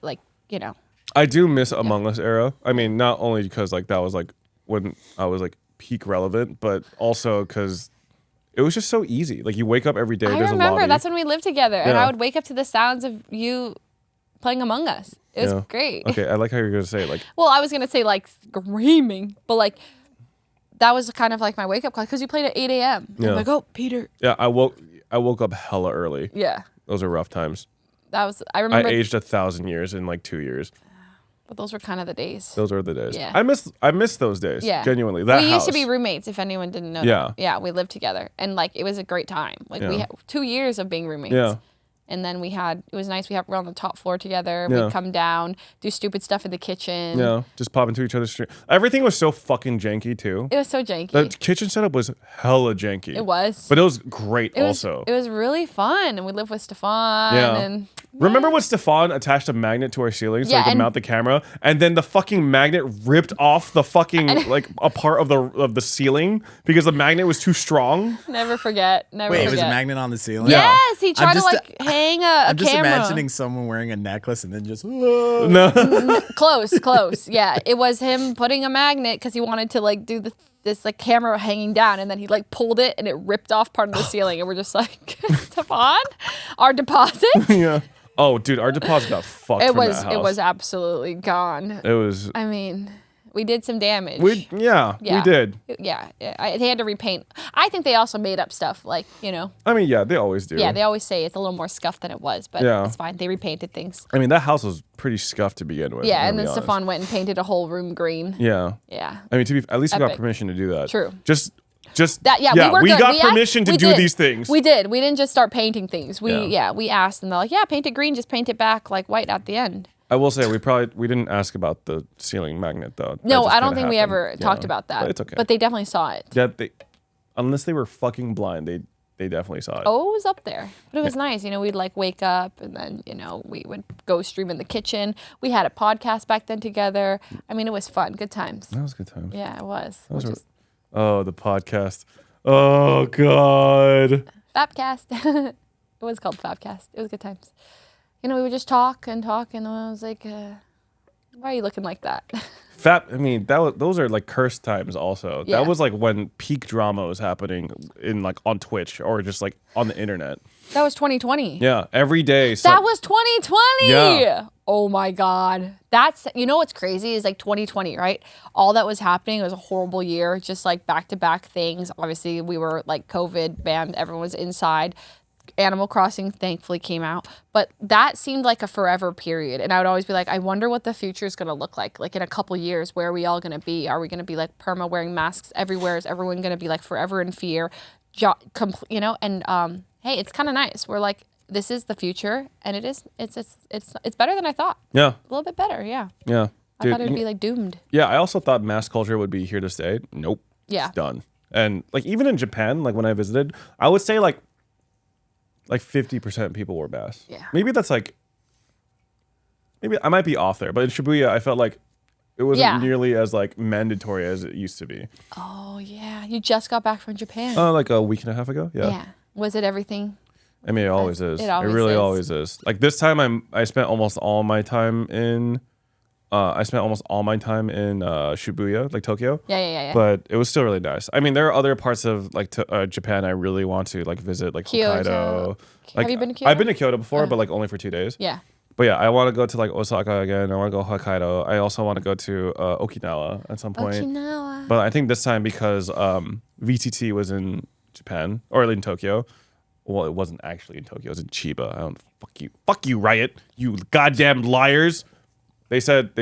I do miss Among Us era. I mean, not only because like that was like when I was like peak relevant, but also because it was just so easy. Like you wake up every day. I There's a remember lobby. that's when we lived together, and Yeah. I would wake up to the sounds of you playing Among Us. It was Yeah. great. Okay, I like how you're gonna say it, like Well, I was gonna say like screaming, but like that was kind of like my wake up call because you played at 8 a.m. Yeah. I'm like, oh, Peter. yeah. I woke up hella early. Yeah, Those are rough times. that was. I I remember, aged 1,000 years in like 2 years. but those were kind of the days. Those were the days. Yeah. I miss those days. Yeah, Genuinely. That we used to house. be roommates. If anyone didn't know. Yeah. that. Yeah, we lived together, and like it was a great time. Like we Yeah. had 2 years of being roommates. Yeah. And then it was nice. We're on the top floor together. Yeah. We'd come down, do stupid stuff in the kitchen. Yeah. Just pop into each other's stream. Everything was so fucking janky too. It was so janky. The kitchen setup was hella janky. It was. But it was great It was, also. It was really fun, and we lived with Stefan. Yeah. And Remember when Stefan attached a magnet to our ceiling so Yeah, he could and- mount the camera, and then the fucking magnet ripped off the fucking like a part of the ceiling because the magnet was too strong? never forget. Never Wait, forget. it was a magnet on the ceiling? Yeah. Yes, he tried to just- like hang a I'm just camera. imagining someone wearing a necklace and then just. No. Close. Yeah, it was him putting a magnet because he wanted to like do this like camera hanging down, and then he like pulled it and it ripped off part of the ceiling, and we're just like, Stefan, our deposit. Yeah. Oh, dude, our deposit got fucked. From that house. It was absolutely gone. It was. I mean, we did some damage. We did. Yeah, they had to repaint. I think they also made up stuff, like, I mean, yeah, they always do. Yeah, they always say it's a little more scuffed than it was, but Yeah. it's fine. They repainted things. I mean, that house was pretty scuffed to begin with. Yeah, I'm and gonna then be honest. Stefan went and painted a whole room green. Yeah. Yeah. I mean, at least we got Epic. permission to do that. True. Just That we were good. got permission to do did. these things. We did. We didn't just start painting things. We Yeah. we asked, and they're like, yeah, paint it green, just paint it back like white at the end. I will say we didn't ask about the ceiling magnet though. That No, just I don't kinda think we happened, ever talked about that. But it's okay. But they definitely saw it. Yeah, unless they were fucking blind, they definitely saw it. Oh, it was up there. But it was nice. We'd like wake up, and then, we would go stream in the kitchen. We had a podcast back then together. I mean, it was fun. Good times. That was good times. Yeah, it was. Those Which were- is Oh, the podcast. Oh God. Fapcast. It was called Fabcast. It was good times. We would just talk, and I was like, why are you looking like that? Those are like cursed times also. Yeah. That was like when peak drama was happening in like on Twitch or just like on the internet. That was 2020. Yeah, every day. That was 2020. Yeah. Oh my God. That's, what's crazy is like 2020, right? All that was happening, it was a horrible year, just like back-to-back things. Obviously, we were like COVID banned, everyone was inside. Animal Crossing thankfully came out, but that seemed like a forever period. And I would always be like, I wonder what the future is going to look like. Like in a couple years, where are we all going to be? Are we going to be like perma wearing masks everywhere? Is everyone going to be like forever in fear? And hey, it's kind of nice. We're like, this is the future, and it's better than I thought. Yeah. A little bit better, yeah. Yeah. I thought it'd be like doomed. Yeah, I also thought mass culture would be here to stay. Nope. Yeah. It's done. And like even in Japan, like when I visited, I would say like 50% of people wore masks. Yeah. Maybe I might be off there, but in Shibuya, I felt like it wasn't nearly as like mandatory as it used to be. Oh yeah, you just got back from Japan. Like a week and a half ago. Yeah. Yeah. Was it everything? I mean, it always is. It always is. Like this time, I spent almost all my time in. Shibuya, like Tokyo. Yeah. But it was still really nice. I mean, there are other parts of like Japan I really want to like visit, like Kyoto. Hokkaido. Like, have you been to Kyoto? I've been to Kyoto before, but like only for 2 days. Yeah. But yeah, I want to go to like Osaka again. I want to go Hokkaido. I also want to go to Okinawa at some point. Okinawa. But I think this time because VTT was in Japan or in Tokyo. Well, it wasn't actually in Tokyo. It was in Chiba. I don't fuck you, Riot. You goddamn liars. They said.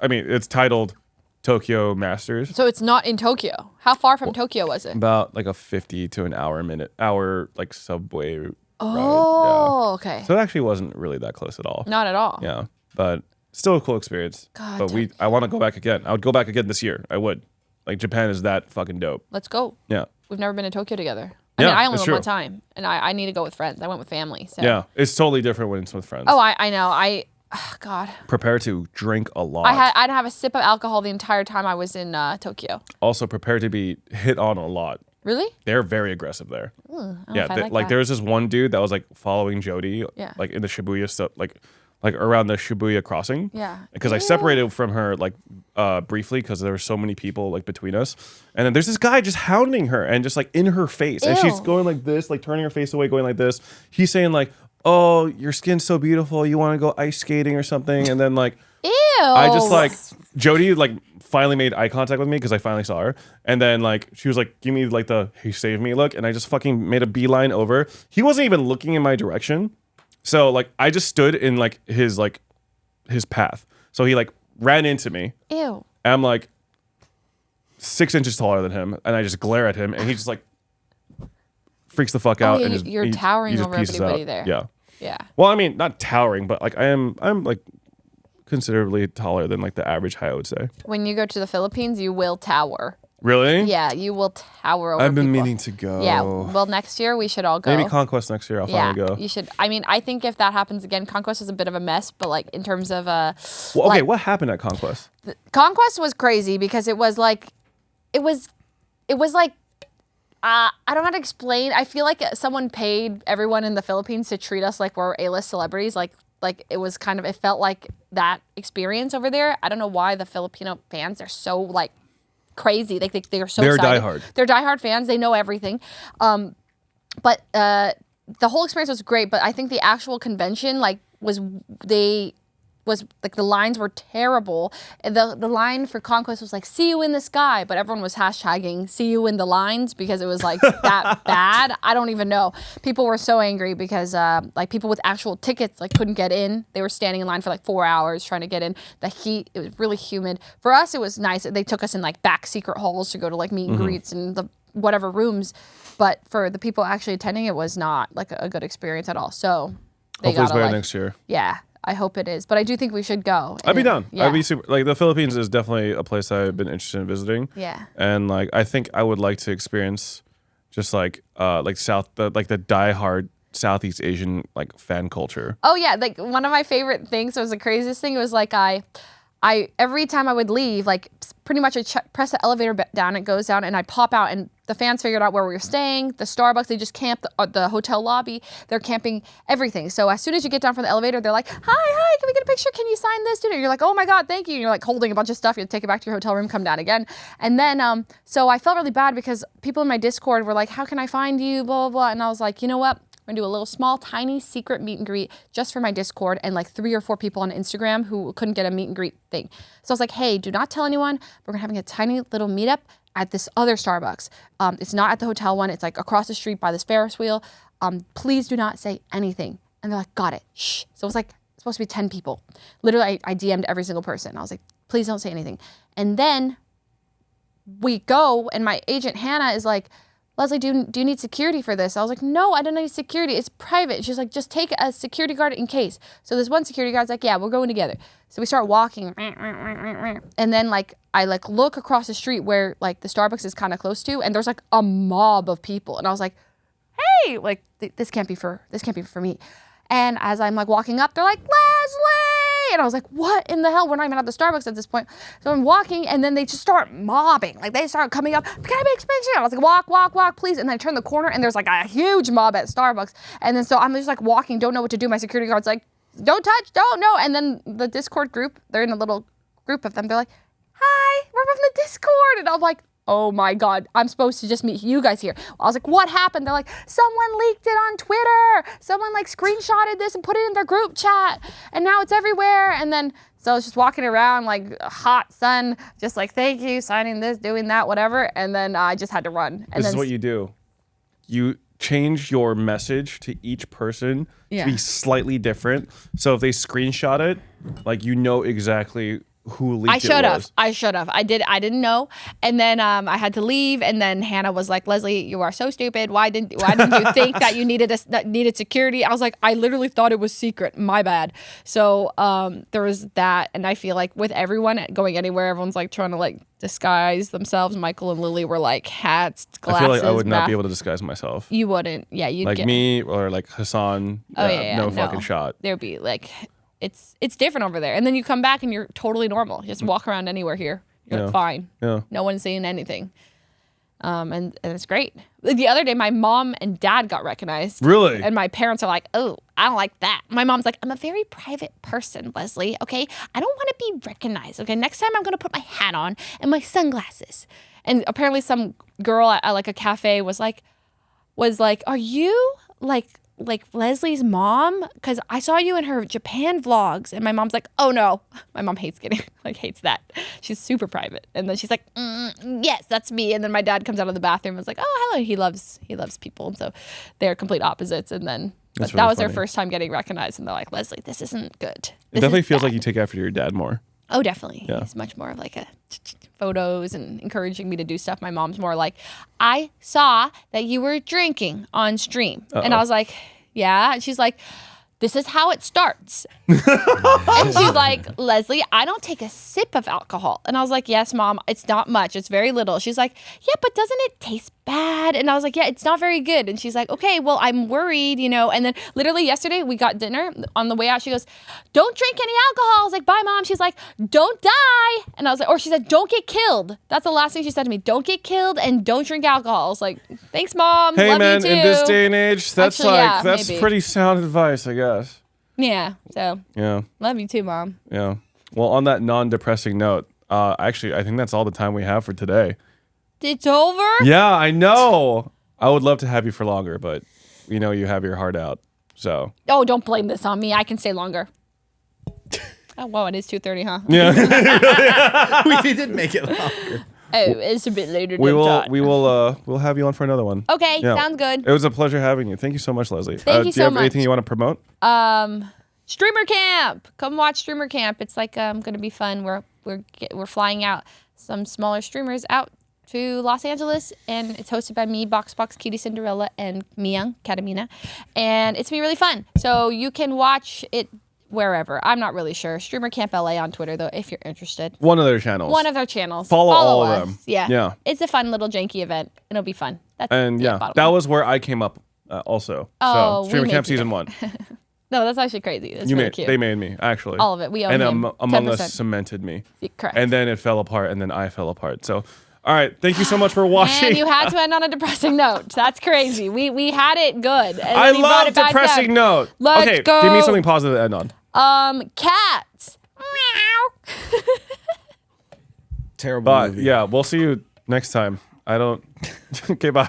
I mean, it's titled Tokyo Masters. So it's not in Tokyo. How far from Tokyo was it? About like a 50 to an hour like subway ride. Oh, Yeah. okay. So it actually wasn't really that close at all. Not at all. Yeah, but still a cool experience. God, but I want to go back again. I would go back again this year. I would. Like Japan is that fucking dope. Let's go. Yeah. We've never been to Tokyo together. Yeah, I only it's went true. one time, and I need to go with friends. I went with family. So. Yeah, it's totally different when it's with friends. Oh, I know. God. Prepare to drink a lot. I'd have a sip of alcohol the entire time I was in Tokyo. Also, prepare to be hit on a lot. Really? They're very aggressive there. Ooh, I don't know Yeah, if I like that. there was this one dude that was like following Jody, Yeah. like in the Shibuya stuff, like around the Shibuya crossing. Yeah. Because I separated from her like briefly because there were so many people like between us, and then there's this guy just hounding her and just like in her face, and she's Ew. going like this, like turning her face away, going like this. He's saying like, "Oh, your skin's so beautiful. You want to go ice skating or something?" And then like, Ew. I just like Jody like finally made eye contact with me because I finally saw her, and then like she was like, "Give me like the hey save me look," and I just fucking made a beeline over. He wasn't even looking in my direction, so like I just stood in like his path. So he like ran into me. Ew. And I'm like 6 inches taller than him, and I just glare at him, and he just like freaks the fuck out. Yeah, and just, you're he towering just over pieces everybody out. there. Yeah. Yeah. Well, I mean, not towering, but like I'm like considerably taller than like the average height, I would say. When you go to the Philippines, you will tower. Really? Yeah, you will tower over I've been people. meaning to go. Yeah. Well, next year we should all go. Maybe Conquest next year. I'll finally go. You should. I mean, I think if that happens again, Conquest was a bit of a mess, but like in terms of Well, okay, like, what happened at Conquest? Conquest was crazy because it was like I don't know how to explain. I feel like someone paid everyone in the Philippines to treat us like we're A-list celebrities. Like it was kind of, it felt like that experience over there. I don't know why the Filipino fans are so like crazy. They're so They're excited. diehard. They're diehard fans. They know everything. But the whole experience was great. But I think the actual convention was like the lines were terrible. The line for Conquest was like, "See you in the sky," but everyone was hashtagging "See you in the lines" because it was like that bad. I don't even know. People were so angry because like people with actual tickets like couldn't get in. They were standing in line for like 4 hours trying to get in. The heat, it was really humid. For us, it was nice. They took us in like back secret halls to go to like meet and greets and the whatever rooms. But for the people actually attending, it was not like a good experience at all. So they Hopefully it's gotta better like, next year. yeah. I hope it is, but I do think we should go. I'd be down. Yeah. I'd be super. Like the Philippines is definitely a place I've been interested in visiting. Yeah. And like I think I would like to experience just like the diehard Southeast Asian like fan culture. Oh yeah, like one of my favorite things was the craziest thing. It was like I every time I would leave, like pretty much I press the elevator down, it goes down, and I pop out, and the fans figured out where we were staying. The Starbucks, they just camped the hotel lobby. They're camping everything. So as soon as you get down from the elevator, they're like, hi, can we get a picture? Can you sign this? And you're like, oh my God, thank you. And you're like holding a bunch of stuff. You take it back to your hotel room, come down again. And then, so I felt really bad because people in my Discord were like, how can I find you? Blah, blah, blah. And I was like, you know what? We're gonna do a little small, tiny secret meet and greet just for my Discord and like 3 or 4 people on Instagram who couldn't get a meet and greet thing. So I was like, hey, do not tell anyone. We're having a tiny little meetup at this other Starbucks. It's not at the hotel one. It's like across the street by this Ferris wheel. Please do not say anything. And they're like, got it. Shh. So it was like supposed to be 10 people. Literally, I DM'd every single person. I was like, please don't say anything. And then we go, and my agent Hannah is like, Leslie, do you need security for this? I was like, no, I don't need security. It's private. She's like, just take a security guard in case. So this one security guard's like, yeah, we're going together. So we start walking. And then like I like look across the street where like the Starbucks is kind of close to, and there's like a mob of people. And I was like, hey, like this can't be for me. And as I'm like walking up, they're like, Leslie! And I was like, what in the hell? We're not even at the Starbucks at this point. So I'm walking, and then they just start mobbing. Like, they start coming up, can I make a picture? I was like, walk, please. And then I turn the corner, and there's like a huge mob at Starbucks. And then so I'm just like walking, don't know what to do. My security guard's like, don't touch, don't, no. And then the Discord group, they're in a little group of them. They're like, hi, we're from the Discord. And I'm like, oh my God, I'm supposed to just meet you guys here. I was like, what happened? They're like, someone leaked it on Twitter. Someone like screenshotted this and put it in their group chat. And now it's everywhere. And then, so I was just walking around like hot sun, just like, thank you, signing this, doing that, whatever. And then I just had to run. And this is what you do. You change your message to each person to be slightly different. So if they screenshot it, like you know exactly who leaked I should have. I didn't know. And then I had to leave. And then Hannah was like, Leslie, you are so stupid. Why didn't you think that you needed security? I was like, I literally thought it was secret. My bad. So there was that. And I feel like with everyone going anywhere, everyone's like trying to like disguise themselves. Michael and Lily were like hats, glasses. I feel like I would not be able to disguise myself. You wouldn't. Yeah, you'd like me or like Hassan. No fucking shot. There'd be like... It's different over there. And then you come back and you're totally normal. You just walk around anywhere here. You're like, fine. Yeah. No one's saying anything. And it's great. The other day, my mom and dad got recognized. Really? And my parents are like, oh, I don't like that. My mom's like, I'm a very private person, Leslie, okay? I don't want to be recognized, okay? Next time I'm going to put my hat on and my sunglasses. And apparently some girl at like a cafe was like, are you like Leslie's mom? Because I saw you in her Japan vlogs. And my mom's like, oh no. My mom hates that. She's super private. And then she's like, yes, that's me. And then my dad comes out of the bathroom and is like, oh, hello. He loves people. And so they're complete opposites. And then that was their first time getting recognized. And they're like, Leslie, this isn't good. It definitely feels like you take after your dad more. Oh, definitely. Yeah. He's much more of like a photos and encouraging me to do stuff. My mom's more like, I saw that you were drinking on stream. Uh-oh. And I was like, yeah. And she's like, this is how it starts. And she's like, Leslie, I don't take a sip of alcohol. And I was like, yes, Mom, it's not much. It's very little. She's like, yeah, but doesn't it taste bad? And I was like, yeah, it's not very good. And she's like, okay, well, I'm worried, And then literally yesterday we got dinner. On the way out, she goes, don't drink any alcohol. I was like, bye, Mom. She's like, don't die. And I was like, or she said, don't get killed. That's the last thing she said to me. Don't get killed and don't drink alcohol. I was like, thanks, Mom. Hey, love man, you too. in this day and age, that's Actually, pretty sound advice, I guess. Yeah. So. Yeah. Love you too, Mom. Yeah. Well, on that non-depressing note, actually, I think that's all the time we have for today. It's over? Yeah, I know. I would love to have you for longer, but you have your heart out. So. Oh, don't blame this on me. I can stay longer. Oh, wow, it is 2:30, huh? Yeah. We did make it longer. Oh, it's a bit later than we'll have you on for another one. Okay, sounds good. It was a pleasure having you. Thank you so much, Leslie. Thank you so much. Do you have anything you want to promote? Streamer Camp. Come watch Streamer Camp. It's like going to be fun. We're flying out some smaller streamers out to Los Angeles, and it's hosted by me, Boxbox, Cutie Cinderella, and Miyang, Katamina, and it's gonna be really fun. So you can watch it wherever. I'm not really sure. Streamer Camp LA on Twitter, though, if you're interested. One of their channels. Follow all us. of them. Yeah. It's a fun little janky event. It'll be fun. That was where I came up also. Oh, so Streamer Camp Season 1. No, that's actually crazy. That's really cute. They made me, actually. All of it. We own him. And Among 10%. Us cemented me. Correct. And then it fell apart, and then I fell apart. So, all right. Thank you so much for watching. And you had to end on a depressing note. That's crazy. We had it good. And I then you brought love it back depressing down. note. Let's okay, go. give me something positive to end on. Cats. Meow. Terrible But movie. yeah, we'll see you next time. I don't. Okay, bye.